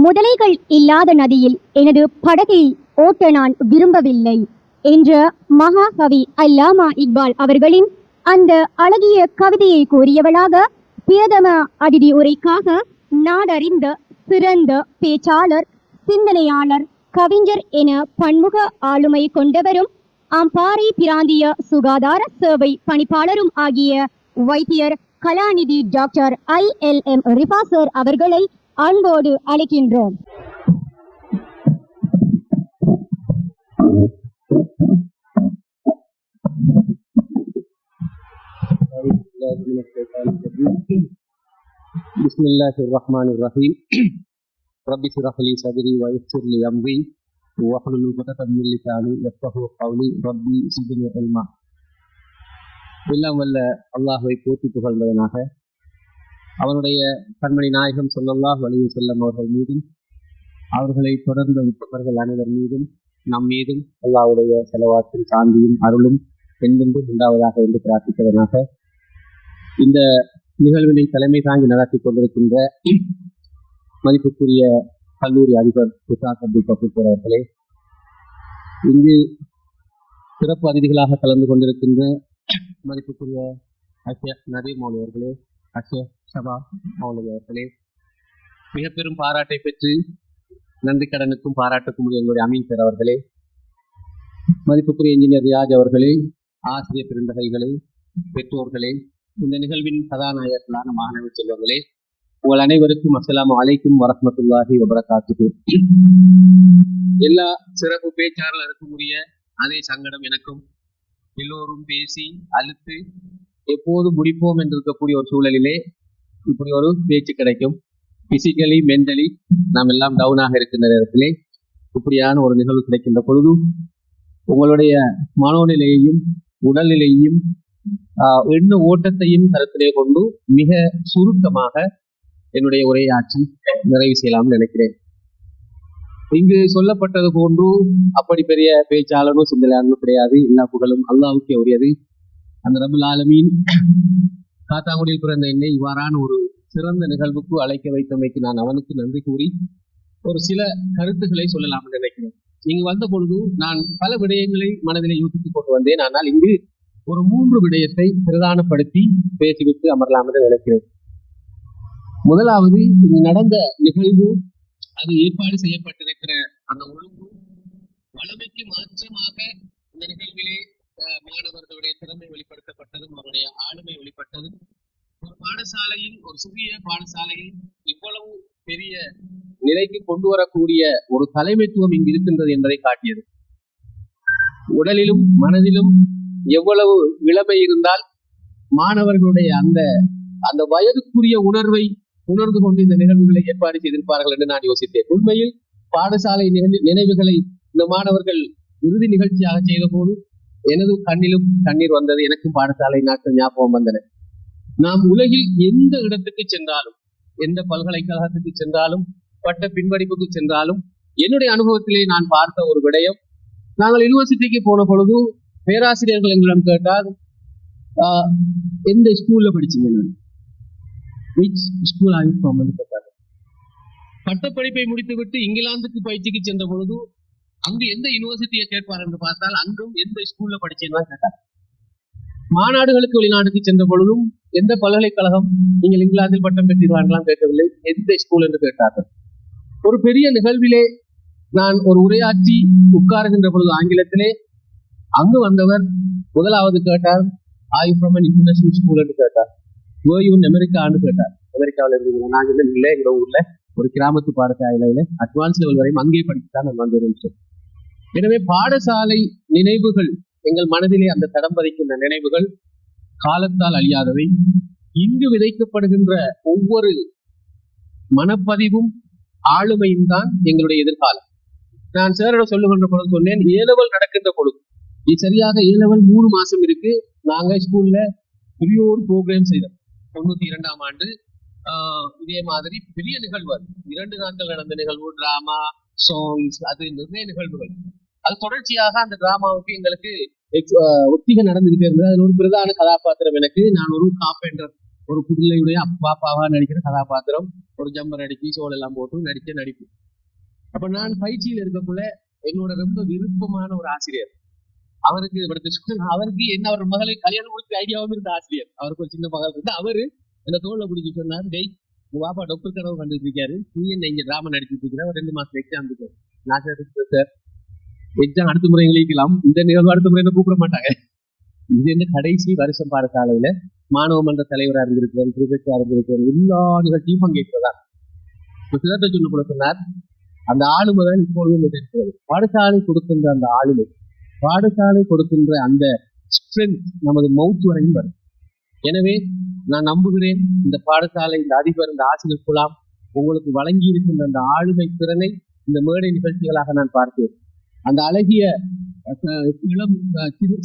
முதலைகள் இல்லாத நதியில் எனது படகை ஓட்ட நான் விரும்பவில்லை என்ற மகாகவி அல்லாமா இக்பால் அவர்களின் அந்த அழகிய கவிதையை கூறியவளாக பிரதம அதிதி உரைக்காக நாடறிந்த சிறந்த பேச்சாளர், சிந்தனையாளர், கவிஞர் என பன்முக ஆளுமை கொண்டவரும் அம்பாறை பிராந்திய சுகாதார சேவை பணிப்பாளரும் ஆகிய வைத்தியர் கலாநிதி டாக்டர் ILM ரிஃபா சார் அவர்களை அன்போடு அழைக்கின்றோம். பிஸ்மில்லாஹிர்ரஹ்மானிர்ரஹீம். ரப்பி ஷ்ரஹ் லி ஸத்ரி வ யஸ்ஸிர் லி அம்ரி வஹ்லுல் உக்ததம் மின் லிசானி யஃப்கஹு கௌலி. ரப்பி ஸித்னி இல்மா. எல்லாம் வல்ல அல்லாஹ்வை போற்றி புகழ்ந்தவனாக, அவனுடைய கண்மணி நாயகம் ஸல்லல்லாஹு அலைஹி வஸல்லம் அவர்கள் மீதும், அவர்களை தொடர்ந்த உத்தமர்கள் அனைவர் மீதும், நம் மீதும் அல்லாஹ்வுடைய ஸலவாத்தும் சாந்தியும் அருளும் என்றென்றும் உண்டாவதாக என்று பிரார்த்தித்தவனாக, இந்த நிகழ்வினை தலைமை தாங்கி நடத்தி கொண்டிருக்கின்ற மதிப்புக்குரிய கல்லூரி அதிபர் உஸ்தாத் அப்துல் கஃபூர் அவர்களே, இங்கு சிறப்பு அதிதிகளாக கலந்து கொண்டிருக்கின்ற மதிப்புக்குரிய அஷேக் நதீர் மௌலவி அவர்களே, அஷேக் ஷபா மௌலவி அவர்களே, மிக பெரும் பாராட்டை பெற்று நன்றி கடனுக்கும் பாராட்டுக்கும் எங்களுடைய அமீன் சார் அவர்களே, மதிப்புக்குரிய இன்ஜினியர் ரியாஜ் அவர்களே, ஆசிரியர் பெருந்தகைகளே, பெற்றோர்களே, இந்த நிகழ்வின் கதாநாயகர்களான மாணவ செல்வங்களே, உங்கள் அனைவருக்கும் அஸ்ஸலாமு அலைக்கும் வரஹ்மத்துல்லாஹி வபரகாத்துஹு. எல்லா சிறப்பு பேச்சாளருக்கும் உரிய அதே சங்கடம் எனக்கும். எல்லோரும் பேசி அழுத்து எப்போது முடிப்போம் என்று இருக்கக்கூடிய ஒரு சூழலிலே இப்படி ஒரு பேச்சு கிடைக்கும். பிசிக்கலி மென்டலி நாம் எல்லாம் டவுனாக இருக்கின்ற நேரத்திலே இப்படியான ஒரு நிகழ்வு கிடைக்கின்ற பொழுது உங்களுடைய மனோநிலையையும் உடல்நிலையையும் எண்ண ஓட்டத்தையும் கருத்திலே கொண்டு மிக சுருக்கமாக என்னுடைய உரையாற்றி நிறைவு செய்யலாம்னு நினைக்கிறேன். இங்கு சொல்லப்பட்டது போன்று அப்படி பெரிய பேச்சாளனும் சிந்தனையாளனும் கிடையாது. எல்லா புகழும் அல்லாஹ்வுக்கே உரியது. அந்த ரப்புல் ஆலமீன் காத்தாங்குடியில் பிறந்த என்னை இவ்வாறான ஒரு சிறந்த நிகழ்வுக்கு அழைக்க வைத்தமைக்கு நான் அவனுக்கு நன்றி கூறி ஒரு சில கருத்துக்களை சொல்லலாம் நினைக்கிறேன். இங்கு வந்த பொழுது நான் பல விடயங்களை மனதிலே யோசித்துக் கொண்டு வந்தேன். ஆனால் இங்கு ஒரு 3 விடயத்தை பிரதானப்படுத்தி பேசிவிட்டு அமரலாம் என்று நினைக்கிறேன். முதலாவது, இங்கு நடந்த நிகழ்வு, அது ஏற்பாடு செய்யப்பட்டிருக்கிற அந்த ஒழுங்கு வளமைக்கு மாற்றமாக இந்த நிகழ்விலே மாணவர்களுடைய திறமை வெளிப்படுத்தப்பட்டதும் அவருடைய ஆளுமை வெளிப்பட்டதும் ஒரு பாடசாலையில், ஒரு சிறிய பாடசாலையில் இவ்வளவு பெரிய நிலைக்கு கொண்டு வரக்கூடிய ஒரு தலைமைத்துவம் இங்கு இருக்கின்றது என்பதை காட்டியது. உடலிலும் மனதிலும் எவ்வளவு இளமை இருந்தால் மாணவர்களுடைய அந்த அந்த வயதுக்குரிய உணர்வை உணர்ந்து கொண்டு இந்த நிகழ்வுகளை ஏற்பாடு செய்திருப்பார்கள் என்று நான் யோசித்தேன். உண்மையில் பாடசாலை நினைவுகளை இந்த மாணவர்கள் இறுதி நிகழ்ச்சியாக செய்த போது எனது கண்ணிலும் கண்ணீர் வந்தது. எனக்கும் பாடசாலை நாட்கள் ஞாபகம் வந்தன. நாம் உலகில் எந்த இடத்துக்கு சென்றாலும், எந்த பல்கலைக்கழகத்துக்கு சென்றாலும், பட்ட பின்படிப்புக்கு சென்றாலும், என்னுடைய அனுபவத்திலே நான் பார்த்த ஒரு விடயம், நாங்கள் யூனிவர்சிட்டிக்கு போன பொழுது பேராசிரியர்கள் எங்களிடம் கேட்டால் எந்த ஸ்கூல்ல படிச்சீங்க, கேட்டார்கள். பட்டப்படிப்பை முடித்துவிட்டு இங்கிலாந்துக்கு பயிற்சிக்கு சென்ற பொழுது அங்கு எந்த யூனிவர்சிட்டியை கேட்பார் என்று பார்த்தால் அங்கும் எந்த ஸ்கூல்ல படிச்சேன்னு கேட்டார். மாநாடுகளுக்கு வெளிநாடுக்கு சென்ற பொழுதும் எந்த பல்கலைக்கழகம் நீங்கள் இங்கிலாந்தில் பட்டம் பெற்றீர்களான் கேட்கவில்லை, எந்த ஸ்கூல் என்று கேட்டார்கள். ஒரு பெரிய நிகழ்விலே நான் ஒரு உரையாற்றி உட்காருகின்ற பொழுது ஆங்கிலத்திலே அங்கு வந்தவர் முதலாவது கேட்டார், are you from an international school என்று கேட்டார். were you in அமெரிக்கான்னு கேட்டார். அமெரிக்காவில் இருக்கிறீங்க? நாங்கள் இல்லை, எங்க ஊர்ல ஒரு கிராமத்து பாடசாலையில அட்வான்ஸ் லெவல் வரையும் அங்கே படித்துதான் நான் வந்திருந்தேன். எனவே பாடசாலை நினைவுகள் எங்கள் மனதிலே அந்த தடம் பதிக்கின்ற நினைவுகள் காலத்தால் அழியாதவை. இங்கு விதைக்கப்படுகின்ற ஒவ்வொரு மனப்பதிவும் ஆளுமையும் தான் எங்களுடைய எதிர்காலம். நான் சேரிடம் சொல்லுகின்ற பொழுது சொன்னேன், ஏலவல் நடக்கின்ற பொழுது, இது சரியாக ஏலவல் 3 மாசம் இருக்கு. நாங்க ஸ்கூல்ல பெரிய ஒரு ப்ரோக்ராம் செய்தோம் 92ஆம் ஆண்டு. இதே மாதிரி பெரிய நிகழ்வு, 2 நாட்கள் நடந்த நிகழ்வு, டிராமா, சாங்ஸ், அது நிறைய நிகழ்வுகள். அது தொடர்ச்சியாக அந்த டிராமாவுக்கு எங்களுக்கு ஒத்திகை நடந்துகிட்டே இருந்தது. அதில் ஒரு பிரதான கதாபாத்திரம் எனக்கு. நான் ஒரு கார்பெண்டர் ஒரு பிள்ளையுடைய பாப்பாவா நடிக்கிற கதாபாத்திரம், ஒரு ஜம்பர் அடிச்சு சோல் எல்லாம் போட்டு நடிச்ச நடிப்பு. அப்ப நான் பயிற்சியில் இருக்கக்குள்ள என்னோட ரொம்ப விருப்பமான ஒரு ஆசிரியர், அவருக்கு அவருக்கு என்ன அவர் மகளை கல்யாணம் முடிச்ச ஐடியாவும் இருந்த ஆசிரியர், அவருக்கு ஒரு சின்ன மகள் இருந்து அவரு என்ன தோல்ல பிடிச்சி சொன்னார், டெய் உங்க பாப்பா டாக்டர் கனவு கண்டுட்டு இருக்காரு, நீ என்ன இங்க டிராமா நடிச்சுட்டு இருக்கிற, ஒரு 2 மாசம் எக்ஸாம் இருக்கு. நான் சார் எக்ஸாம் அடுத்த முறை எங்களுக்கு இந்த நிகழ்வு அடுத்த முறை என்ன கூப்பிட மாட்டாங்க. இது என்ன கடைசி வருஷம் பாடசாலையில மாணவ மன்ற தலைவராக இருந்திருக்கிறேன், பிரிஃபெக்டா இருந்திருக்கிறேன், எல்லா நிகழ்ச்சியும் பங்கேற்கிறதா. சிலத்தை சொல்ல கூட சொன்னார், அந்த ஆளுமை தான் இப்பொழுதும் இருக்கிறது. பாடசாலை கொடுக்கின்ற அந்த ஆளுமை, பாடசாலை கொடுக்கின்ற அந்த ஸ்ட்ரென்த் நமது மவுத் வரையும் வரும். எனவே நான் நம்புகிறேன், இந்த பாடசாலை, இந்த அதிபர், இந்த ஆசிரியர் குலாம் உங்களுக்கு வழங்கி இருக்கின்ற அந்த ஆளுமை திறனை இந்த மேடை நிகழ்ச்சிகளாக நான் பார்த்தேன். அந்த அழகிய இளம்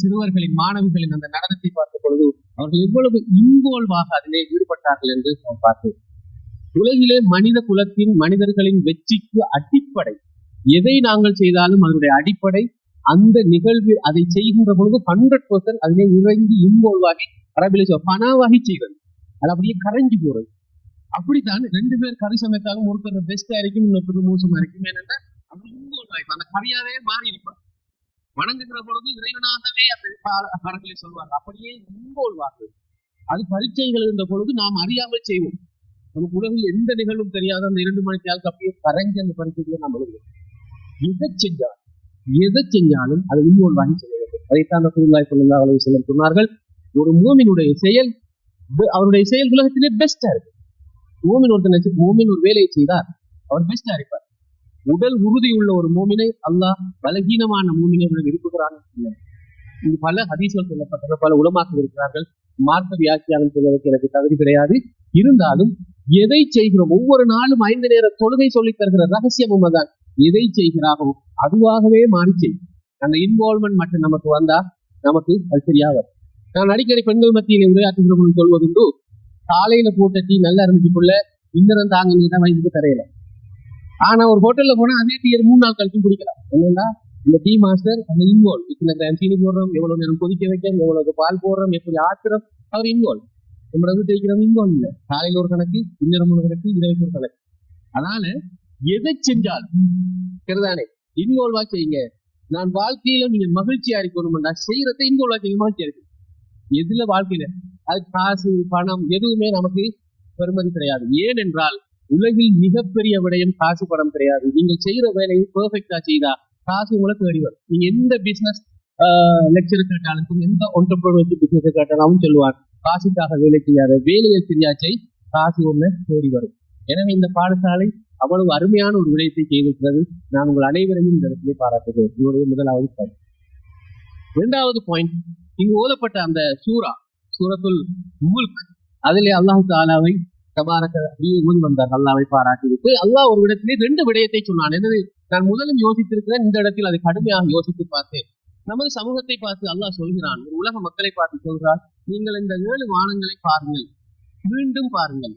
சிறுவர்களின், மாணவிகளின் அந்த நடனத்தை பார்த்த பொழுது அவர்கள் எவ்வளவு இன்வால்வாக அதிலே ஈடுபட்டார்கள் என்று நான் பார்த்தேன். உலகிலே மனித குலத்தின், மனிதர்களின் வெற்றிக்கு அடிப்படை எதை நாங்கள் செய்தாலும் அதனுடைய அடிப்படை அந்த நிகழ்வு, அதை செய்கின்ற பொழுது 100% அதிலே இறங்கி இன்வால்வாகி, அரபிலே பணாவாகி செய்வது, அது அப்படியே கரைஞ்சி போறது. அப்படித்தான் 2 பேர் கறி சமைத்தாலும் ஒருத்தர் பெஸ்டா இருக்கும், இன்னொருத்தர் மோசமா இருக்கும். ஏன்னா அந்த கறியாவே மாறி இருப்பார். வணங்குகிற பொழுது இறைவனாகவே அந்த படங்களை சொல்வாங்க, அப்படியே இன்வால்வாக. அது பரீட்சைகள் இருந்த பொழுது நாம் அறியாமல் செய்வோம். நமக்கு உலகில் எந்த நிகழ்வும் தெரியாத அந்த 2 மணி நேரத்துக்கு அப்படியே கரைஞ்ச அந்த பரீட்சைகளை நாம் எழுதுவோம். எதை செஞ்சாலும் அதை இன்வால்வாகி செய்ய வேண்டும். அதைத்தான் ரசூலுல்லாஹி ஸல்லல்லாஹு அலைஹி வஸல்லம் சொன்னார்கள், ஒரு மூமினுடைய செயல் அவருடைய செயல் உலகத்திலே பெஸ்டா இருக்கு. மூமின் ஒரு வேலையை செய்தார், அவர் பெஸ்டா இருப்பார். உடல் உறுதி உள்ள ஒரு மூமினை அல்லாஹ் பலகீனமான மூமினை விரும்புகிறான். இது பல ஹதீஸ்கள் சொல்லப்பட்ட பல உலமாக்கள் இருக்கிறார்கள். மார்க்க வியாக்கியானம் சொல்வதற்கு எனக்கு தகுதி கிடையாது. இருந்தாலும் எதை செய்கிறோம், ஒவ்வொரு நாளும் 5 நேர தொழுகை சொல்லித் தருகிற ரகசியமும் அதான். எதை செய்கிறாரோ அதுவாகவே மாறி செய்யும். அந்த இன்வால்வ்மெண்ட் மட்டும் நமக்கு வந்தா நமக்கு அது சரியாக. நான் அடிக்கடி பெண்கள் மத்தியிலே உரையாற்றுகிற பொழுது சொல்வதுண்டு, காலையில போட்ட டீ நல்லா இருந்துச்சுக்குள்ள இன்னும் தாங்க நீதான் வயதுக்கு தரையில. ஆனா ஒரு ஹோட்டல்ல போனா அதே டீ 3 நாள் கழிச்சும் குடிக்கலாம். என்னன்னா இந்த டீ மாஸ்டர் அந்த இன்வால்வ், இத்தனை கிராம் சீனி போடுறோம், எவ்வளவு நேரம் கொதிக்க வைக்கிறோம், எவ்வளவு பால் போடுறோம், எப்படி ஆத்திரம், அவர் இன்வால்வ். நம்ம தேய்க்கிறோம் இன்வால்வ் இல்லை. காலையில ஒரு கணக்கு, இன்னும் ஒரு கணக்கு, இரவுக்கு ஒரு கணக்கு. அதனால எதை செஞ்சாலும் சரிதானே இன்வால்வா செய்யுங்க. நான் வாழ்க்கையில நீங்க மகிழ்ச்சியா இருக்கணும்டா, செய்யறத இன்வால்வா செய்ய மகிழ்ச்சியா இருக்கு. எதுல வாழ்க்கையில அது காசு பணம் எதுவுமே நமக்கு பெருமதி கிடையாது. ஏனென்றால் உலகில் மிகப்பெரிய விடயம் காசு பணம் கிடையாது. நீங்க செய்யற வேலையை பெர்ஃபெக்டா செய்தா காசு உங்களை தேடி வரும். நீங்க எந்த பிசினஸ் லெக்சர் கேட்டாலும், எந்த ஒன்டர்பிரினர்ஷிப் பிசினஸ் கேட்டாலும் சொல்லுவார், காசுக்காக வேலை செய்யாத, வேலையை தெரியாச்சை காசு ஒண்ணு தேடி வரும். எனவே இந்த பாடசாலை அவ்வளவு அருமையான ஒரு விடயத்தை செய்திருக்கிறது. நான் உங்கள் அனைவரையும் இந்த இடத்திலே பாராட்டுகிறேன். என்னுடைய முதலாவது பாயிண்ட். 2வது பாயிண்ட், இங்கு ஓதப்பட்ட அந்த சூரத்துல் முல்க், அதிலே அல்லாஹ் தஆலாவை முன் வந்தார், அல்லாவை பாராட்டிவிட்டு அல்லாஹ் ஒரு இடத்திலே 2 விடயத்தை சொன்னான். எனவே நான் முதலும் யோசித்திருக்கிறேன், இந்த இடத்தில் அதை கடுமையாக யோசித்து பார்த்தேன். நமது சமூகத்தை பார்த்து அல்லாஹ் சொல்கிறான், உலக மக்களை பார்த்து சொல்கிறார், நீங்கள் இந்த 7 வானங்களை பாருங்கள், மீண்டும் பாருங்கள்,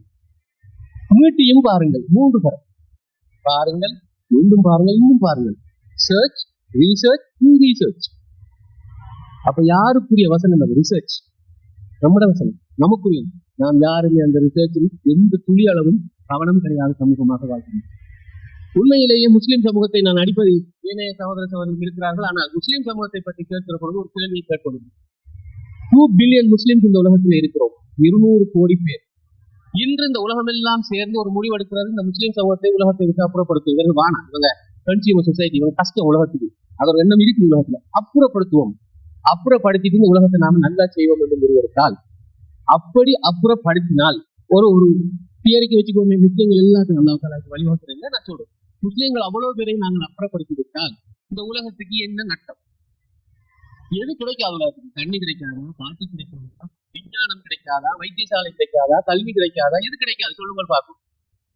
மீட்டியும் பாருங்கள், 3 தரம் பாருங்கள், மீண்டும் பாருங்கள், இன்னும் பாருங்கள். Search, research, research. அப்ப யாருக்குரிய வசனம் அது? ரிசர்ச். நம்முடைய வசனம் நமக்குரிய. நாம் யாருமே அந்த ரிசர்ச்சில் எந்த துளி அளவும் கவனம் கிடையாது சமூகமாக வாழ்க்கை. உண்மையிலேயே முஸ்லிம் சமூகத்தை நான் அடிப்பது, ஏனைய சகோதர சகோதரர்கள் இருக்கிறார்கள், ஆனால் முஸ்லிம் சமூகத்தை பற்றி கேட்கிற பொழுது ஒரு கேள்வியை கேட்பது. 2 பில்லியன் முஸ்லிம்ஸ் இந்த உலகத்தில் இருக்கிறோம், 200 கோடி பேர். இன்று இந்த உலகம் எல்லாம் சேர்ந்து ஒரு முடிவெடுக்கிறது, இந்த முஸ்லிம் சமூகத்தை உலகத்தை விட்டு அப்புறப்படுத்துவது. வானா இவங்க கன்சியூமர் சொசைட்டி, இவங்க கஷ்டம் உலகத்துக்கு, அதோட எண்ணம் இருக்கு உலகத்துல. அப்புறப்படுத்துவோம், அப்புறப்படுத்திட்டு இந்த உலகத்தை நாம நல்லா செய்வோம் என்று முடிவெடுத்தால், அப்படி அப்புறப்படுத்தினால் ஒரு தியரிக்கு வச்சுக்கோங்க, முஸ்லிம்கள் எல்லாத்தையும் நல்லா வழிவகுக்கிறேன் நான் சொல்றேன். முஸ்லிம்கள் அவ்வளவு பேரை நாங்கள் அப்புறப்படுத்தி விட்டால் இந்த உலகத்துக்கு என்ன நட்டம்? எது கிடைக்காத உலகத்துக்கு? தண்ணி கிடைக்காதா, காற்று கிடைக்காதா, விஞ்ஞானம் கிடைக்காதா, வைத்தியசாலை கிடைக்காதா, கல்வி கிடைக்காதா? எது கிடைக்காது சொல்லுங்கள் பார்ப்போம்.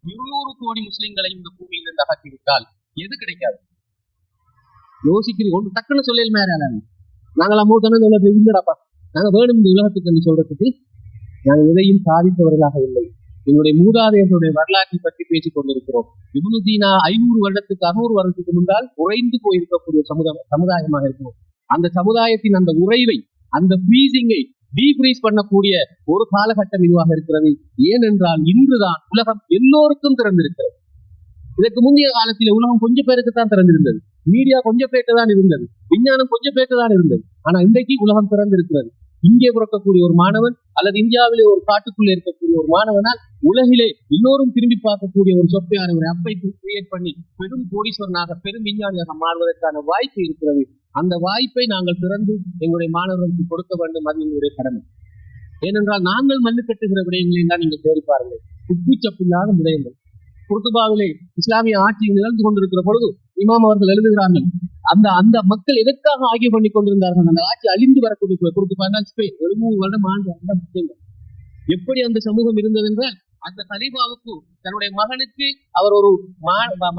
200 கோடி முஸ்லிம்களை இந்த பூமியிலிருந்து அகற்றிவிட்டால் எது கிடைக்காது? யோசிக்கிறீங்க, ஒன்று டக்குன்னு சொல்லல் மேல நாங்கள் அம்மூத்தான உலகத்தை இல்லடாப்பா, நாங்கள் வேணும் இந்த உலகத்துக்கு சொல்றதுக்கு நாங்கள் எதையும் சாதித்தவர்களாக இல்லை. எங்களுடைய மூதாதையர்களுடைய வரலாற்றை பற்றி பேசிக் கொண்டிருக்கிறோம். இப்னு சீனா 500 வருடத்துக்கு 600 வருடத்துக்கு முன்னால் உறைந்து போயிருக்கக்கூடிய சமுதாயமாக இருக்கிறோம். அந்த சமுதாயத்தின் அந்த உறைவை, அந்த ஃப்ரீசிங்கை டீஃப்ரீஸ் பண்ணக்கூடிய ஒரு காலகட்டம் இதுவாக இருக்கிறது. ஏனென்றால் இன்றுதான் உலகம் எல்லோருக்கும் திறந்திருக்கிறது. இதற்கு முந்தைய காலத்தில் உலகம் கொஞ்சம் பேருக்கு தான் திறந்திருந்தது, மீடியா கொஞ்சம் பேருக்கு தான் இருந்தது, விஞ்ஞானம் கொஞ்சம் பேருக்கு தான் இருந்தது. ஆனா இன்றைக்கு உலகம் திறந்திருக்கிறது. இங்கே பிறக்கக்கூடிய ஒரு மாணவன் அல்லது இந்தியாவிலே ஒரு காட்டுக்குள்ளே இருக்கக்கூடிய ஒரு மாணவனால் உலகிலே எல்லோரும் திரும்பி பார்க்கக்கூடிய ஒரு சொப்பையான ஒரு அப்பை கிரியேட் பண்ணி பெரும் கோடீஸ்வரனாக பெரும் விஞ்ஞானியாக மாறுவதற்கான வாய்ப்பு இருக்கிறது. அந்த வாய்ப்பை நாங்கள் திறந்து எங்களுடைய மாணவர்களுக்கு கொடுக்க வேண்டும். அது எங்களுடைய கடமை. ஏனென்றால் நாங்கள் மண்ணு கட்டுகிற விடயங்களை தான் நீங்கள் தேடி பாருங்கள். உப்புச்சப்பில்லாத விடயங்கள். குர்துபாவிலே இஸ்லாமிய ஆட்சி நிகழ்ந்து கொண்டிருக்கிற பொழுது இமாம் அவர்கள் எழுதுகிறார்கள், அந்த அந்த மக்கள் எதற்காக ஆகிய பண்ணி கொண்டிருந்தார்கள்? அந்த ஆட்சி அழிந்து வரக்கூடிய குர்துபா 700 வருடம் ஆண்டு எப்படி அந்த சமூகம் இருந்தது என்றால், அந்த கலீஃபாவுக்கு தன்னுடைய மகனுக்கு அவர் ஒரு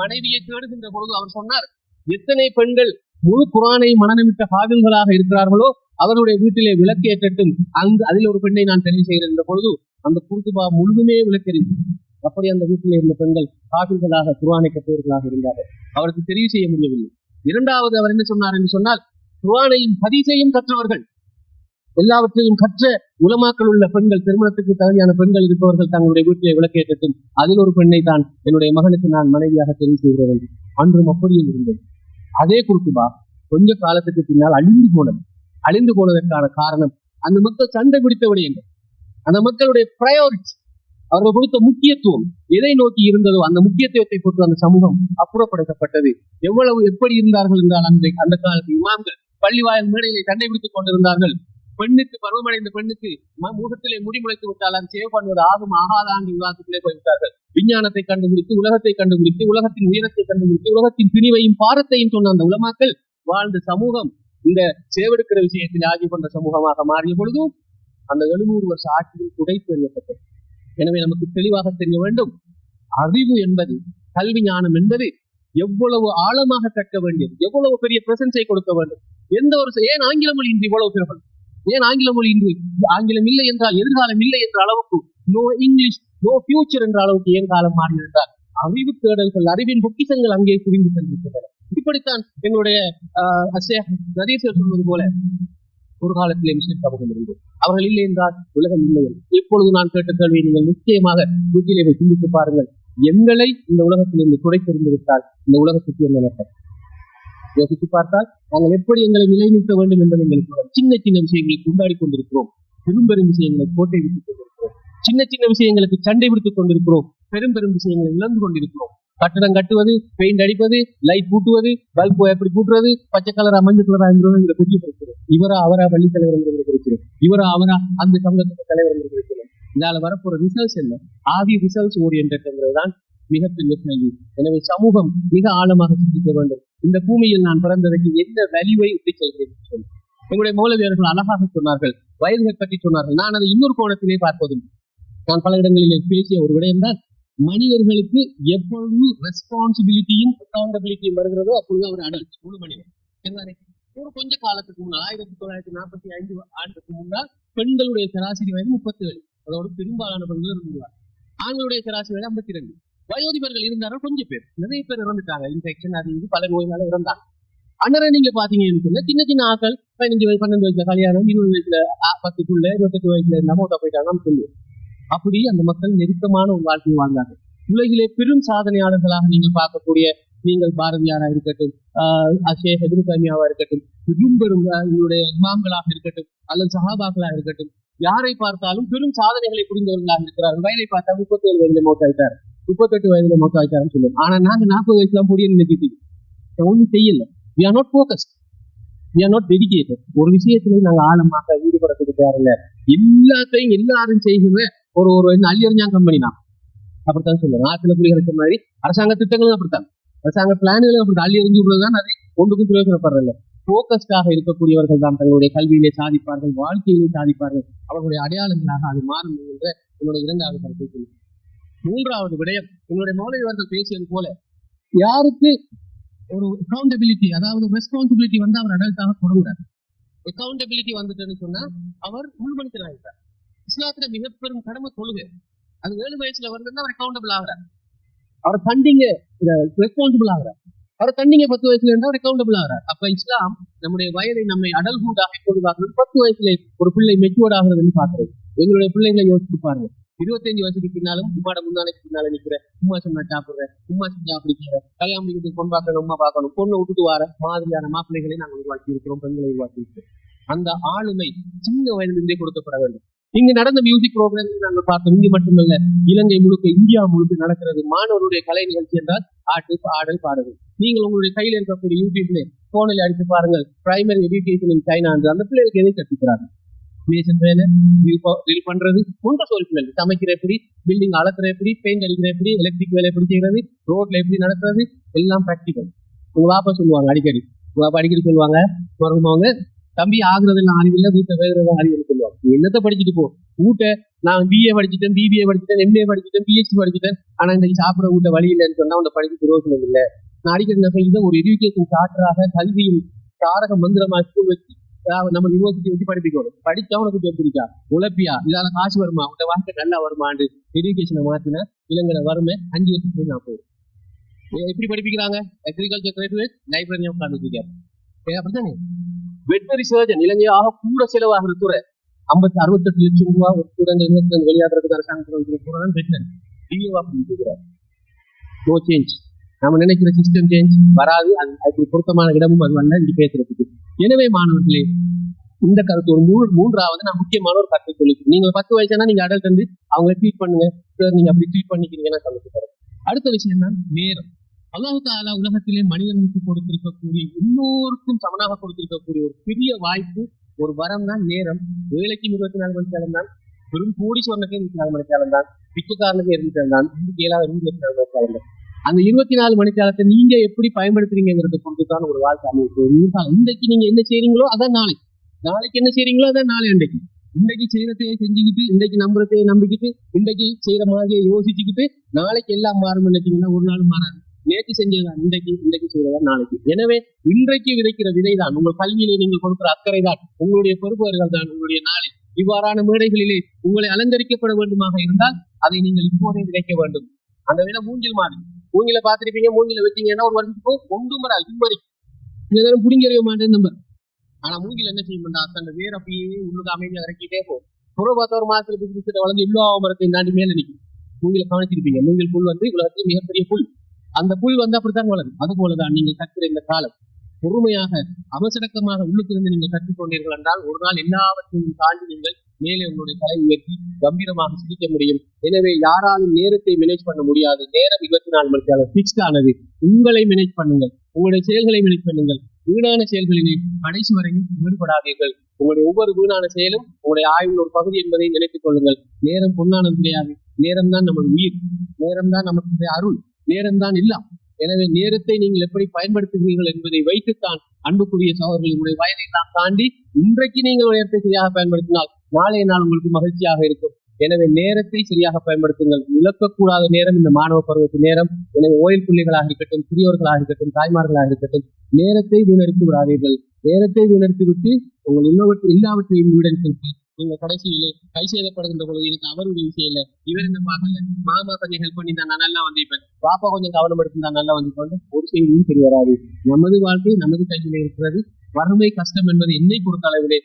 மனைவியை தேடுகின்ற பொழுது அவர் சொன்னார், எத்தனை பெண்கள் முழு குரானை மனநமிட்ட காவில்களாக இருக்கிறார்களோ அவருடைய வீட்டிலே விளக்கேற்றட்டும், அங்கு அதில் ஒரு பெண்ணை நான் தெரிவு செய்கிறேன் என்ற பொழுது அந்த குர்துபா முழுதுமே விளக்கெறிந்து அப்படி அந்த வீட்டில் இருந்த பெண்கள் காவில்களாக குர்ஆனை கற்றவர்களாக இருந்தார்கள். அவருக்கு தெரிவு செய்ய முடியவில்லை. இரண்டாவது அவர் என்ன சொன்னார் என்று சொன்னால், குர்ஆனையும் ஹதீஸையும் கற்றவர்கள், எல்லாவற்றையும் கற்ற உலமாக்கள் உள்ள பெண்கள், திருமணத்துக்கு தகுதியான பெண்கள் இருப்பவர்கள் தங்களுடைய வீட்டிலே விளக்கேற்றட்டும், அதில் ஒரு பெண்ணை தான் என்னுடைய மகனுக்கு நான் மனைவியாக தெரிவு செய்கிறேன். அன்றும் அப்படியே இருந்தது. அதே குர்துபா கொஞ்ச காலத்துக்கு பின்னால் அழிந்து போனதற்கான காரணம் அந்த மக்கள் சண்டை பிடித்த விடயங்கள், அந்த மக்களுடைய பிரையாரிட்டி, அவர்கள் கொடுத்த முக்கியத்துவம் எதை நோக்கி இருந்ததோ அந்த முக்கியத்துவத்தை பொறுத்து அந்த சமூகம் அப்புறப்படுத்தப்பட்டது. எப்படி இருந்தார்கள் என்றால், அந்த காலத்து இமாம்கள் பள்ளி வாயில் மேடையிலே சண்டை பிடித்துக் கொண்டிருந்தார்கள். பெண்ணுக்கு பருவமடைந்த பெண்ணுக்கு முகத்திலே முடிமுளைத்து விட்டால் அது சேவ் பண்ணுவது ஆகும் ஆகாதாங்க விவாதத்திலே போய்விட்டார்கள். விஞ்ஞானத்தை கண்டுபிடித்து, உலகத்தை கண்டுபிடித்து, உலகத்தின் உயரத்தை கண்டுபிடித்து, உலகத்தின் பிரிவையும் பாரத்தையும் சொன்ன அந்த உலமாக்கள் வாழ்ந்த சமூகம் இந்த சேவெடுக்கிற விஷயத்தில் ஆகி கொண்ட சமூகமாக மாறிய பொழுதும் அந்த 700 வருஷ ஆட்சியில் துடை தெரியப்பட்டது. எனவே நமக்கு தெளிவாக தெரிய வேண்டும், அறிவு என்பது, கல்வி ஞானம் என்பது எவ்வளவு ஆழமாக கற்க வேண்டியது, எவ்வளவு பெரிய பிரசன்ஸை கொடுக்க வேண்டும். ஏன் ஆங்கில மொழி இன்றி இவ்வளவு பிரபலம்? ஏன் ஆங்கில மொழி இன்றி ஆங்கிலம் இல்லை என்றால் எதிர்காலம் இல்லை என்ற அளவுக்கு, நோ இங்கிலீஷ் நோ ஃபியூச்சர் என்ற அளவுக்கு ஏன் காலம் மாறியிருந்தால், அறிவு தேடல்கள், அறிவின் பொக்கிஷங்கள் அங்கே புரிந்து சென்றிருக்கின்றன. இப்படித்தான் எங்களுடைய நதீர் சொல்வது போல ஒரு காலத்திலே முஸ்லிம் சமூகம் இருந்தது. அவர்கள் இல்லை என்றால் உலகம் இல்லை. இப்பொழுது நான் கேட்ட கேள்வியை நீங்கள் நிச்சயமாக வீட்டிலே சிந்தித்து பாருங்கள். எங்களை இந்த உலகத்திலிருந்து துடைத்தெறிந்து விட்டால் இந்த உலகத்துக்கு என்ன நடக்கும்? யோசித்து பார்த்தால் நாங்கள் எப்படி எங்களை நிலைநிறுத்த வேண்டும் என்பதை எங்களுக்கு சின்ன சின்ன விஷயங்களை கொண்டாடி கொண்டிருக்கிறோம், பெரும் விஷயங்களை கோட்டை விட்டுக் கொண்டிருக்கிறோம், சின்ன சின்ன விஷயங்களுக்கு சண்டை விடுத்துக் கொண்டிருக்கிறோம், பெரும் விஷயங்களை இழந்து கொண்டிருக்கிறோம். கட்டடம் கட்டுவது, பெயிண்ட் அடிப்பது, லைட் பூட்டுவது, பல்பு எப்படி பூட்டுறது, பச்சை கலரா மஞ்சள் கலரா என்பது பெரிய பிரச்சனை. இவரா அவரா பள்ளி தலைவர் என்பதை குறிக்கிறோம், இவரா அவரா அந்த சமூகத்துக்கு தலைவர் என்று குறிக்கிறோம். இதால வரப்போற ரிசல்ட்ஸ் என்ன? ஆதி ரிசல்ட்ஸ் ஓரியன்டெட்ங்கிறதுதான் மிகப்பெரிய கேள்வி. எனவே சமூகம் மிக ஆழமாக சிந்திக்க வேண்டும். இந்த பூமியில் நான் பிறந்ததற்கு எந்த வேல்யூவை விட்டு செல்கிறேன்? எங்களுடைய மௌலவியர்கள் அழகாக சொன்னார்கள், வயதுகளை பற்றி சொன்னார்கள். நான் அதை இன்னொரு கோணத்திலே பார்ப்பதும், நான் பல இடங்களிலே பேசிய ஒரு விடயம் தான், மனிதர்களுக்கு எப்பொழுது ரெஸ்பான்சிபிலிட்டியும் அக்கௌண்டபிலிட்டியும் வருகிறதோ அப்பொழுது அவர் அடல்ட், முழு மனிதன். ஒரு கொஞ்ச காலத்துக்கு முன்னால் 1945 ஆண்டுக்கு முன்னால் பெண்களுடைய சராசரி வயது 37, அதோடு பெரும்பாலான பெண்கள் இருந்தார். ஆண்களுடைய சராசரி வயது 52. வயோதிபர்கள் இருந்தார்கள் கொஞ்சம் பேர், நிறைய பேர் இறந்துட்டாங்க. இன்ஃபெக்ஷன் அது இது பல நோய்னால இறந்தாங்க. அன்னரை நீங்க பாத்தீங்கன்னு சின்ன சின்ன ஆக்கள் 15 வயசு 12 வயசுல கல்யாணம், 20 வயசுல 10க்குள்ள 28 வயசுல நம்மோட்ட போயிட்டாங்கன்னு சொல்லுவோம். அப்படி அந்த மக்கள் நெருக்கமான ஒரு வாழ்க்கையை வாழ்ந்தார்கள். உலகிலே பெரும் சாதனையாளர்களாக நீங்கள் பார்க்கக்கூடிய, நீங்கள் பாரதியாரா இருக்கட்டும், ஷேக் இப்னு தய்மியாவா இருக்கட்டும், பெரும் இவருடைய இமாம்களாக இருக்கட்டும் அல்லது சஹாபாக்களாக இருக்கட்டும், யாரை பார்த்தாலும் பெரும் சாதனைகளை புரிந்தவர்களாக இருக்கிறார்கள். வயதை பார்த்தா 37 வயதுல மௌத்தாயிட்டார், 38 வயதுல மௌத்தாயிட்டாருன்னு சொல்லுவோம். ஆனா நாங்க 40 வயசுல முடிய நினைச்சிட்டு ஒன்றும் செய்யல. We are not focused, we are not dedicated. ஒரு விஷயத்திலையும் நாங்கள் ஆழமாக ஈடுபடுறதுக்கு தேவையில்லை. எல்லாத்தையும் எல்லாரும் செய்கிற ஒரு அள்ளியறிஞ்சா கம்பெனி தான் அப்படித்தான் சொல்லுவோம். ஆற்றுல புரிகிற மாதிரி அரசாங்க திட்டங்களும் அப்படித்தான், அரசாங்க பிளான்களும் அப்படி அள்ளி எறிஞ்சு விடுறதுதான் அது ஒன்றுக்கும் பிரயோஜனப்படுறதில்லை. போக்கஸ்டாக இருக்கக்கூடியவர்கள் தான் தங்களுடைய கல்வியிலே சாதிப்பார்கள், வாழ்க்கையிலே சாதிப்பார்கள். அவர்களுடைய அடையாளங்களாக அது மாறும் என்ற என்னுடைய 2வது கருத்தை சொல்லுங்கள். 3வது விடயம், என்னுடைய மௌலவியர்கள் பேசியது போல, யாருக்கு ஒரு அக்கௌண்டபிலிட்டி, அதாவது ரெஸ்பான்சிபிலிட்டி வந்து அவர் அடல்ட்டாக தொடங்குறார். அக்கௌண்டபிலிட்டி வந்துட்டுன்னு சொன்னா அவர் உள்மனிதனாகிறார். இஸ்லாத்துல மிக பெரும் கடமை தொழுகை. அது 7 வயசுல வந்து அவர் அக்கௌண்டபிள் ஆகிறார், அவர் ஃபண்டிங்க ரெஸ்பான்சிபிள் ஆகிறார். அவர் தண்ணிங்க 10 வயசுல இருந்தா அவர் அக்கௌண்டபிள் ஆகிறார். அப்ப இஸ்லாம் நம்முடைய வயதை நம்மை அடல்ஹூடாக எப்போது பார்க்கறது, 10 வயசுல ஒரு பிள்ளை மெச்சூர்ட் ஆகுறதுன்னு பாக்குறது. எங்களுடைய பிள்ளைங்களை யோசிச்சு பாருங்க. 25 வயசுக்கு பின்னாலும் உம்மாட முந்தானைக்கு பின்னால நிக்கிற, உம்மா சொன்னா சாப்பிடுறேன், உம்மா செஞ்சா பிடிக்கிற, கல்யாணம் முடிக்கிறது பொண்ணு பார்க்கணும், உம்மா பார்க்கணும், பொண்ணை விட்டுட்டு வர மாதிரியான மாப்பிள்ளைகளை நாங்கள் உருவாக்கி இருக்கிறோம், பெண்களை உருவாக்கி இருக்கிறோம். அந்த ஆளுமை சின்ன வயதிலிருந்தே கொடுக்கப்பட வேண்டும். இங்கு நடந்த மியூசிக் ப்ரோக்ராம் நாங்கள் பார்த்தோம். இங்கு மட்டுமல்ல, இலங்கை முழுக்க, இந்தியா முழுக்க நடக்கிறது மாணவருடைய கலை நிகழ்ச்சி என்றால் ஆட்டு, ஆடல், பாடல். நீங்கள் உங்களுடைய கையில் இருக்கக்கூடிய யூடியூப்ல போனில் அடித்து பாருங்கள், பிரைமரி எஜுகேஷன் இன் சைனா என்று. அந்த பிள்ளைகளுக்கு எதை கற்பிக்கிறாங்க? பண்றது ஒன்ற சொல் பிள்ளைகள். சமைக்கிற எப்படி, பில்டிங் அளக்குற எப்படி, பெயிண்ட் அடிக்கிற எப்படி, எலக்ட்ரிக் வேலை எப்படி செய்யறது, ரோட்ல எப்படி நடக்கிறது, எல்லாம் பிராக்டிகல். உங்க வாப்பா சொல்லுவாங்க அடிக்கடி, உங்க வாப்பா அடிக்கடி சொல்லுவாங்க, மறந்துவாங்க, தம்பி ஆகுறதெல்லாம் அறிவில்லை, வீட்டை வேகிறதெல்லாம் அறிவில்லை சொல்லுவாங்க. நீ என்னத்தை படிச்சுட்டு போ, வீட்டை நான் பிஏ படிச்சுட்டேன், பிபிஏ படிச்சுட்டேன், எம்ஏ படிச்சுட்டேன், பிஹெச்டி படிச்சுட்டேன், ஆனா இந்த சாப்பிட வீட்டை வழி இல்லைன்னு சொன்னா உன்னை படிக்க பிரயோஜனம் இல்லை. நான் அடிக்கடி இதை ஒரு எஜுகேஷன் சார்ட்டராக, கல்வியின் தாரக மந்திரமா ஸ்கூல் வச்சு நம்ம யூனிவர்சிட்டி வச்சு படிப்பிக்கணும். படிச்சா உனக்கு தெரிஞ்சிருக்கா, உழைப்பியா, இதால காசு வருமா, உங்க வாழ்க்கை நல்லா வருமாண்டு எஜுகேஷனை மாத்தினா இளைஞரை வறுமை 5 வருஷத்துக்கு நான் போகும். எப்படி படிப்பிக்கிறாங்க? அக்ரிகல்ச்சர் கிராஜுவேட் லைப்ரரி உட்காந்துருக்காரு. அப்படித்தானே? வெட்டரி சர்ஜன் இலங்கையாக கூட செலவாகிற துறை 68 லட்சம் ரூபாய் ஒரு ஸ்டூடெண்ட் 22 வெளியாடுறதுக்கு அரசாங்கம் வெட்டரி டிவிவா பண்ணிக்கிறார். No change. நம்ம நினைக்கிற சிஸ்டம் சேஞ்ச் வராது. அதுக்கு பொருத்தமான இடமும் அது வரல இங்க பேசுறதுக்கு. எனவே மாணவர்களே, இந்த கருத்து ஒரு மூன்றாவது நான் முக்கியமான ஒரு கருத்து சொல்லிக்கிறேன். நீங்க 10 வயசுனா நீங்க அடல்ட் வந்து அவங்களை ட்ரீட் பண்ணுங்க சார், நீங்க அப்படி ட்ரீட் பண்ணிக்கிறீங்கன்னா சமைச்சு. அடுத்த விஷயம் தான் நேரம். அல்லாஹ் தஆலா உலகத்திலே மனிதனுக்கு கொடுத்திருக்கக்கூடிய, எல்லோருக்கும் சமனாக கொடுத்திருக்கக்கூடிய ஒரு பெரிய வாய்ப்பு, ஒரு வரம் தான் நேரம். வேலைக்கு 24 மணி நேரம் தான், வெறும் கோடீஸ்வரனுக்கு 24 மணி நேரம் தான், பிச்சைக்காரனுக்கு 27 தான், 24 மணி நேரம். அந்த 24 மணி நேரத்தை நீங்க எப்படி பயன்படுத்துறீங்கிறத பொறுத்துதான் ஒரு வாழ்க்கை அமைப்பு. இன்றைக்கு நீங்க என்ன செய்றீங்களோ அதான் நாளைக்கு, நாளைக்கு என்ன செய்றீங்களோ அதான் நாளை. அன்றைக்கு இன்றைக்கு செய்யறதையே செஞ்சுக்கிட்டு, இன்றைக்கு நம்புறதையே நம்பிக்கிட்டு, இன்றைக்கு செய்யற மாதிரியே யோசிச்சுக்கிட்டு நாளைக்கு எல்லாம் மாறும் நினைச்சீங்கன்னா ஒரு நாள் மாறாது. நேற்று செஞ்சதுதான் இன்றைக்கு, இன்றைக்கு செய்யறதா நாளைக்கு. எனவே இன்றைக்கு விதைக்கிற விதைதான், உங்கள் கல்வியிலே நீங்கள் கொடுக்கிற அக்கறை தான், உங்களுடைய பொறுப்புகள் தான் உங்களுடைய நாளை. இவ்வாறான மேடைகளிலே உங்களை அலங்கரிக்கப்பட வேண்டுமாக இருந்தால் அதை நீங்கள் இப்போதே விதைக்க வேண்டும். அந்த விட மூங்கில் மாதிரி, மூங்கில பாத்திருப்பீங்க, மூங்கில வச்சீங்கன்னா ஒரு வருஷத்துக்கு ஒன்றும் வராது, பின்வரி புடிங்கறிய மாட்டேன் நம்பர். ஆனா மூங்கில் என்ன செய்யும்டா, அந்த வேற அப்படியே உள்ளுக்கு அமைதியாக இறக்கிட்டே போகும். புற பார்த்த ஒரு மாசத்துல பிடிச்சிட்டு வளர்ந்து எல்லா மரத்தையும் தாண்டி மேல நிற்கும். மூங்கில கவனிச்சிருப்பீங்க. மூங்கில் புல் வந்து உலகத்தில் மிகப்பெரிய புல். அந்த புல் வந்து அப்படித்தான் வளரும். அது போலதான் நீங்கள் கற்கிற இந்த காலம் பொறுமையாக அவசரக்கமாக உள்ளுக்கிருந்து நீங்கள் கற்றுக்கொண்டீர்கள் என்றால் ஒரு நாள் எல்லாவற்றையும் தாண்டி நீங்கள் மேலே உங்களுடைய தலை உயர்த்தி கம்பீரமாக சிரிக்க முடியும். எனவே யாராலும் நேரத்தை மேனேஜ் பண்ண முடியாது. நேரம் 24 மணி நேரம் பிக்ஸ்ட் ஆனது. உங்களை மேனேஜ் பண்ணுங்கள், உங்களுடைய செயல்களை மேனேஜ் பண்ணுங்கள். வீணான செயல்களிலே கடைசி வரையும் ஈடுபடாதீர்கள். உங்களுடைய ஒவ்வொரு வீணான செயலும் உங்களுடைய ஆய்வில் ஒரு பகுதி என்பதை நினைத்துக் கொள்ளுங்கள். நேரம் பொன்னானது கிடையாது. நேரம் தான் நமது உயிர், நேரம் தான் நமக்கு அருள், நேரம் தான் இல்லா. எனவே நேரத்தை நீங்கள் எப்படி பயன்படுத்துகிறீர்கள் என்பதை வைத்துத்தான் அன்புக்குரிய சகோதரர்கள், உங்களுடைய வயதை தான் தாண்டி இன்றைக்கு நீங்கள் நேரத்தை சரியாக பயன்படுத்தினால் நாளைய நாள் உங்களுக்கு மகிழ்ச்சியாக இருக்கும். எனவே நேரத்தை சரியாக பயன்படுத்துங்கள். இழக்கக்கூடாத நேரம் இந்த மாணவ பருவத்து நேரம். எனவே ஓயில் பிள்ளைகளாக இருக்கட்டும், சிறியவர்களாக இருக்கட்டும், தாய்மார்களாக இருக்கட்டும், நேரத்தை வீணடித்து விடாதீர்கள். நேரத்தை வீணடித்து விட்டு உங்கள் எல்லாவற்றையும் வீடடித்து நீங்க கடைசியிலே கை செய்யப்படுகின்ற பொழுது எனக்கு அவருடைய விஷயம் இல்லை, இவர் என்ன பார்க்கல, மாமா கொஞ்சம் ஹெல்ப் பண்ணி தான் நான் நல்லா வந்திருப்பேன், பாப்பா கொஞ்சம் கவனம் எடுத்து தான் நல்லா வந்து ஒரு செய்தியும் தெரிய வராது. நமது வாழ்க்கை நமது கையில இருக்கிறது. வறுமை கஷ்டம் என்பது என்னை பொறுத்த அளவிலே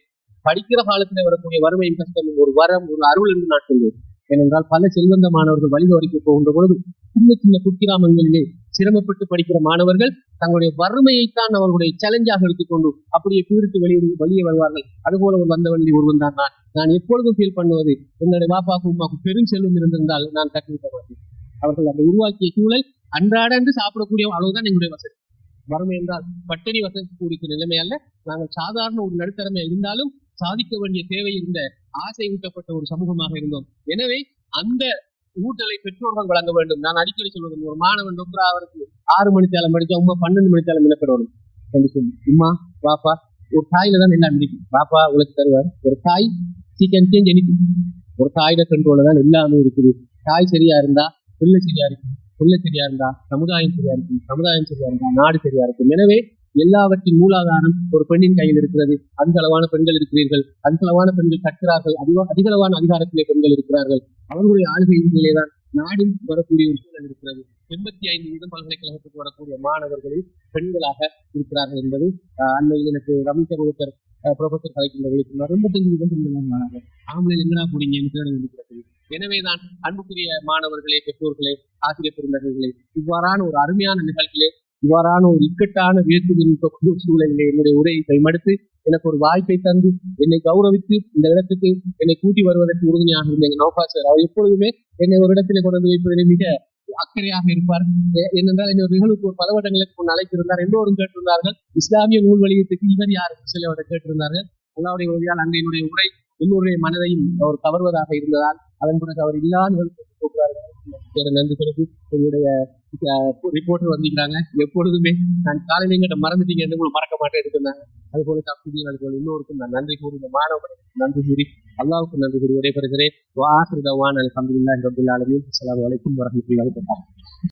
படிக்கிற காலத்துல வரக்கூடிய வறுமையின் கஷ்டம் ஒரு வரம், ஒரு அருள் என்று நான் சொல்வேன். ஏனென்றால் பல செல்வந்த மாணவர்கள் வழி வரைக்கும் போகின்ற பொழுது சின்ன சின்ன குக்கிராமங்களிலே சிரமப்பட்டு படிக்கிற மாணவர்கள் தங்களுடைய வறுமையைத்தான் அவர்களுடைய சேலஞ்சாக எடுத்துக்கொண்டு அப்படியே பீரிட்டு வெளியே வருவார்கள். அதுபோல ஒரு வந்தவனில் ஒருவன் தான் நான் எப்பொழுதும் ஃபீல் பண்ணுவது, என்னுடைய பாப்பாக்கும் உமாக்கும் பெரும் செல்வம் இருந்திருந்தால் நான் கற்றுவிட்ட மாட்டேன். அவர்கள் அந்த உருவாக்கிய சூழல் அன்றாட என்று சாப்பிடக்கூடிய அளவுதான் எங்களுடைய வசதி. வறுமை என்றால் பட்டினி வசதி கூடிய நிலைமை அல்ல. நாங்கள் சாதாரண ஒரு நடுத்தரமை இருந்தாலும் சாதிக்க வேண்டிய தேவை இருந்த ஆசை ஊட்டப்பட்ட ஒரு சமூகமாக இருந்தோம். எனவே அந்த ஊட்டலை பெற்றோர்கள் வழங்க வேண்டும். நான் அடிக்கடி சொல்வது, ஒரு மாணவன் டாக்டர் அவருக்கு 6 மணி நேரம் படிச்சா உமா 12 மணி நேரம் நிலப்படணும் என்று சொல்லி, உமா பாப்பா ஒரு தாயில தான் எல்லாம் நினைக்கும். பாப்பா உங்களுக்கு தருவார். ஒரு தாய் சீக்கிரம் சேஞ்ச் அனுப்பி, ஒரு தாயோட கண்ட்ரோல தான் எல்லாமே இருக்குது. தாய் சரியா இருந்தா பிள்ளை சரியா இருக்கும், பிள்ளை சரியா இருந்தா சமுதாயம் சரியா இருக்கும், சமுதாயம் சரியா இருந்தா நாடு சரியா இருக்கும். எனவே எல்லாவற்றின் மூலாதாரம் ஒரு பெண்ணின் கையில் இருக்கிறது. அதிகளவான பெண்கள் இருக்கிறீர்கள், அதிகளவான பெண்கள் கற்கிறார்கள், அதிகளவான அதிகாரத்திலே பெண்கள் இருக்கிறார்கள். அவர்களுடைய ஆளுகையிலேதான் நாடும் வரக்கூடிய ஒரு சூழல் இருக்கிறது. 85% பல்கலைக்கழகத்துக்கு வரக்கூடிய மாணவர்களில் பெண்களாக இருக்கிறார்கள் என்பது அண்மையில் எனக்கு ரவி சகோதரர் ப்ரொஃபசர் கலைக்கின்ற விழிப்புணர் 85% பெண்கள் மாணவர்கள். ஆம்பளையில் எங்கடா போறீங்கன்னு தேட வேண்டியிருக்கிறது. எனவேதான் அன்புக்குரிய மாணவர்களே, பெற்றோர்களே, ஆசிரியர் பெருந்தகைகளே, இவ்வாறான ஒரு அருமையான நிகழ்ச்சியிலே, இவ்வாறான ஒரு இக்கட்டான வேற்றுமை சூழலிலே என்னுடைய உரையை கைமடுத்து எனக்கு ஒரு வாய்ப்பை தந்து என்னை கௌரவித்து இந்த இடத்துக்கு என்னை கூட்டி வருவதற்கு உறுதுணையாக இருந்த எங்கள் நௌஃபா சார், அவர் எப்பொழுதுமே என்னை ஒரு இடத்திலே கொண்டு வைப்பதிலே மிக அக்கறையாக இருப்பார். ஏனென்றால் என்னோட நிகழ்வுக்கு ஒரு 10 வருடங்களுக்கு முன் அழைத்திருந்தார். எல்லோரும் கேட்டிருந்தார்கள், இஸ்லாமிய நூல் வெளியீட்டுக்கு இவர் யாருக்கு சொல்லி அவரை கேட்டிருந்தார்கள். அல்லாஹ்வுடைய உதவியால் அன்று என்னுடைய உரை எல்லோருடைய மனதையும் அவர் கவர்வதாக இருந்ததால் அதன் பிறகு அவர் இல்லாத நன்றி பிறகு என்னுடைய ரிப்போர்ட்டர் வந்திருக்கிறாங்க. எப்பொழுதுமே நான் காலையில எங்கிட்ட மறந்துட்டீங்க என்று உங்களுக்கு மறக்க மாட்டேன் இருக்கிறாங்க. அதுபோல தப்புதீன், அதுபோல எல்லோருக்கும் நான் நன்றி கூறி, இந்த மாணவர்களுக்கு நன்றி கூறி, அல்லாஹ்வுக்கு நன்றி கூறி விடைபெறுகிறேன். வஆகிரு தஅவானா அல்ஹம்துலில்லாஹி ரப்பில் ஆலமீன். அஸ்ஸலாமு அலைக்கும் வரஹ்மத்துல்லாஹி வபரகாத்துஹு.